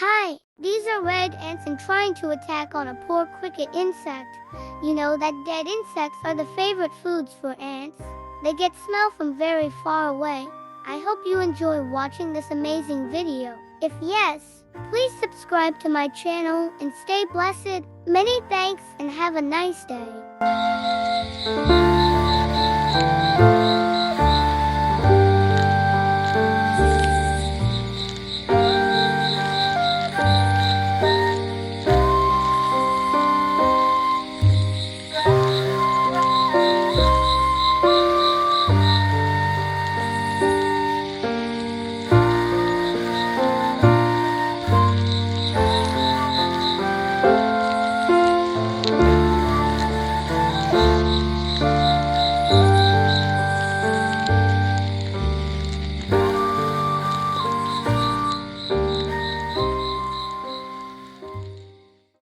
Hi, these are red ants and trying to attack on a poor cricket insect. You know that dead insects are the favorite foods for ants. They get smell from very far away. I hope you enjoy watching this amazing video. If yes, please subscribe to my channel and stay blessed. Many thanks and have a nice day.